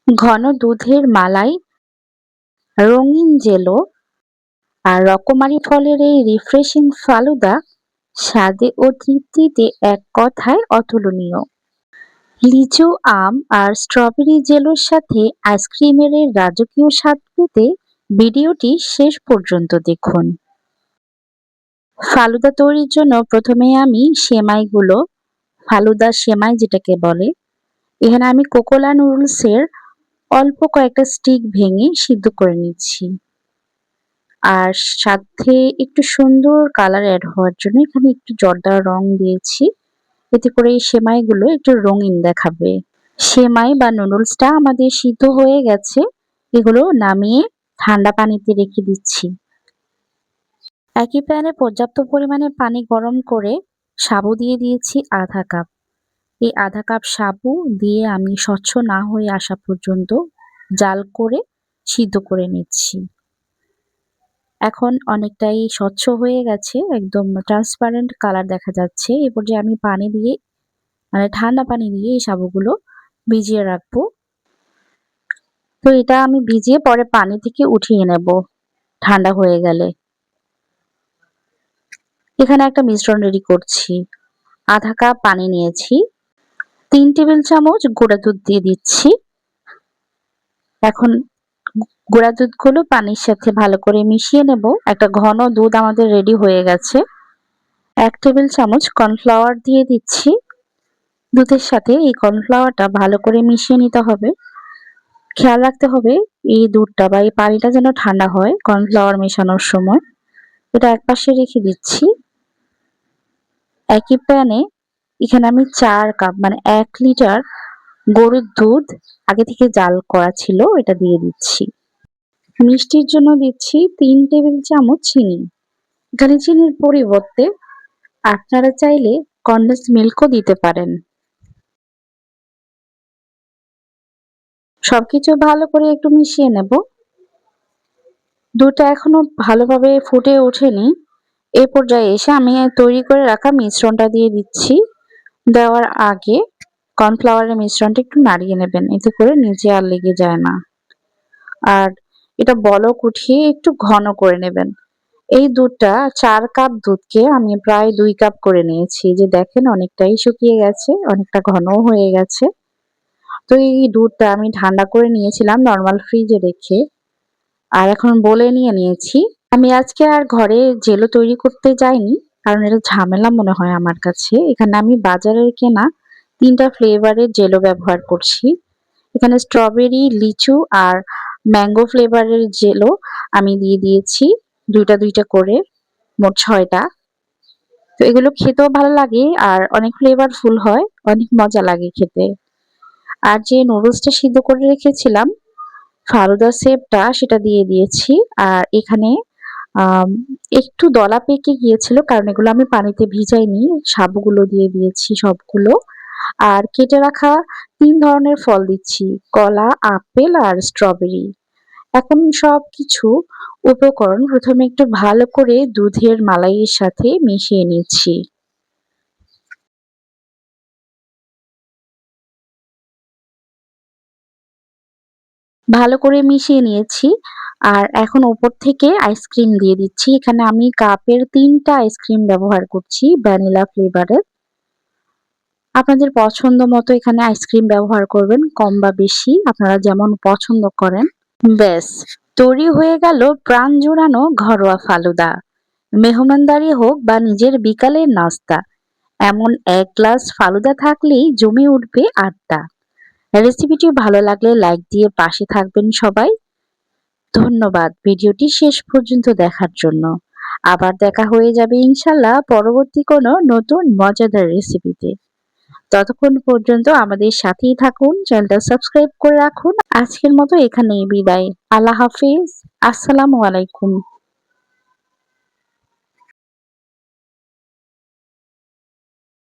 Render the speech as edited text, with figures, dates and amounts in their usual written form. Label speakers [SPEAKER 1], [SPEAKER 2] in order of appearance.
[SPEAKER 1] ঘন দুধের মালাই, রঙিন জেলো আর রকমারি ফলের এই রিফ্রেশিং ফালুদা স্বাদে ও তৃপ্তিতে এক কথায় অতুলনীয়। লিচু, আম আর স্ট্রবেরি জেলোর সাথে আইসক্রিমের এই রাজকীয় স্বাদ পেতে ভিডিওটি শেষ পর্যন্ত দেখুন। ফালুদা তৈরির জন্য প্রথমে আমি ফালুদা সেমাই যেটাকে বলে, এখানে আমি কোকোলা নুডলসের অল্প কয়েকটা স্টিক ভেঙে সিদ্ধ করে নিচ্ছি। আর সাথে একটু সুন্দর কালার অ্যাড হওয়ার জন্য এখানে একটু জর্দা রং দিয়েছি, এতে করে এই সেমাইগুলো একটু রঙিন দেখাবে। সেমাই বা নুডলসটা আমাদের সিদ্ধ হয়ে গেছে, এগুলো নামিয়ে ঠান্ডা পানিতে রেখে দিচ্ছি। একই প্যানে পর্যাপ্ত পরিমাণে পানি গরম করে সাবু দিয়ে দিয়েছি আধা কাপ। এই আধা কাপ সাবু দিয়ে আমি স্বচ্ছ না হয়ে আসা পর্যন্ত জাল করে সিদ্ধ করে নিচ্ছি। এখন অনেকটাই স্বচ্ছ হয়ে গেছে, একদম ট্রান্সপারেন্ট কালার দেখা যাচ্ছে। এ পর্যায়ে আমি ঠান্ডা পানি দিয়ে এই সাবুগুলো ভিজিয়ে রাখবো। তো এটা আমি ভিজিয়ে পরে পানি থেকে উঠিয়ে নেব ঠান্ডা হয়ে গেলে। এখানে একটা মিশ্রণ রেডি করছি। আধা কাপ পানি নিয়েছি, 3 টেবিল চামচ গুঁড়া দুধ দিয়ে দিচ্ছি। এখন গুঁড়া দুধগুলো পানির সাথে ভালো করে মিশিয়ে নেব। একটা ঘন দুধ আমাদের রেডি হয়ে গেছে। 1 টেবিল চামচ কর্নফ্লাওয়ার দিয়ে দিচ্ছি। দুধের সাথে এই কর্নফ্লাওয়ারটা ভালো করে মিশিয়ে নিতে হবে। খেয়াল রাখতে হবে এই দুধটা বা এই পানিটা যেন ঠান্ডা হয় কর্নফ্লাওয়ার মেশানোর সময়। এটা একপাশে রেখে দিচ্ছি। একই প্যানে এখানে আমি 4 কাপ মানে 1 লিটার গরুর দুধ আগে থেকে জাল করা ছিল, এটা দিয়ে দিচ্ছি। মিষ্টির জন্য দিচ্ছি 3 টেবিল চামচ চিনি। এখানে চিনির পরিবর্তে আপনারা চাইলে কনডেন্স মিল্কও দিতে পারেন। সবকিছু ভালো করে একটু মিশিয়ে নেব। দুধটা এখনো ভালোভাবে ফুটে ওঠেনি, এ পর্যায়ে এসে আমি তৈরি করে রাখা মিশ্রণটা দিয়ে দিচ্ছি। দেওয়ার আগে কর্নফ্লাওয়ারের মিশ্রণটা একটু নাড়িয়ে নেবেন, এতে করে নিচে আর লেগে যায় না। আর এটা বলক উঠিয়ে একটু ঘন করে নেবেন। এই দুধটা 4 কাপ দুধকে আমি প্রায় 2 কাপ করে নিয়েছি। যে দেখেন অনেকটাই শুকিয়ে গেছে, অনেকটা ঘনও হয়ে গেছে। তো এই দুধটা আমি ঠান্ডা করে নিয়েছিলাম নরমাল ফ্রিজে রেখে, আর এখন বলে নিয়েছি। আমি আজকে আর ঘরে জেলো তৈরি করতে যাইনি, কারণ এটা ঝামেলা মনে হয় আমার কাছে। এখানে আমি বাজারের কেনা 3টা ফ্লেভারের জেলো ব্যবহার করছি। এখানে স্ট্রবেরি, লিচু আর ম্যাঙ্গো ফ্লেভারের জেলো আমি দিয়ে দিয়েছি 2টা করে, মোট 6টা। তো এগুলো খেতেও ভালো লাগে আর অনেক ফ্লেভারফুল হয়, অনেক মজা লাগে খেতে। আর যে নুডলসটা সিদ্ধ করে রেখেছিলাম ফালুদা শেপটা, সেটা দিয়ে দিয়েছি। আর এখানে আম একটু দলা পেকে গিয়েছিল, কারণ এগুলো আমি পানিতে ভিজাইনি। সাবুগুলো দিয়ে দিয়েছি সবগুলো। আর কেটে রাখা 3 ধরনের ফল দিচ্ছি, কলা, আপেল আর স্ট্রবেরি। এখন সবকিছু উপকরণ প্রথমে একটু ভালো করে দুধের মালাইয়ের সাথে মিশিয়ে নিচ্ছি। ভালো করে মিশিয়ে নিয়েছি। আর এখন উপর থেকে আইসক্রিম দিয়ে দিচ্ছি। এখানে আমি কাপের 3টা আইসক্রিম ব্যবহার করছি ভ্যানিলা ফ্লেভারের। আপনাদের পছন্দ মতো এখানে আইসক্রিম ব্যবহার করবেন, কম বা বেশি আপনারা যেমন পছন্দ করেন। ব্যাস তৈরি হয়ে গেল প্রাণ জুড়ানো ঘরোয়া ফালুদা। মেহমানদারি হোক বা নিজের বিকালের নাস্তা, এমন 1 গ্লাস ফালুদা থাকলেই জমে উঠবে আড্ডা। রেসিপিটি ভালো লাগলে লাইক দিয়ে পাশে থাকবেন সবাই। ধন্যবাদ ভিডিওটি শেষ পর্যন্ত দেখার জন্য। আবার দেখা হয়ে যাবে ইনশাল্লাহ পরবর্তী কোনো নতুন মজাদার রেসিপিতে। ততক্ষণ পর্যন্ত আমাদের সাথেই থাকুন, চ্যানেলটা সাবস্ক্রাইব করে রাখুন। আজকের মতো এখানেই বিদায়। আল্লাহ হাফিজ। আসসালামু আলাইকুম।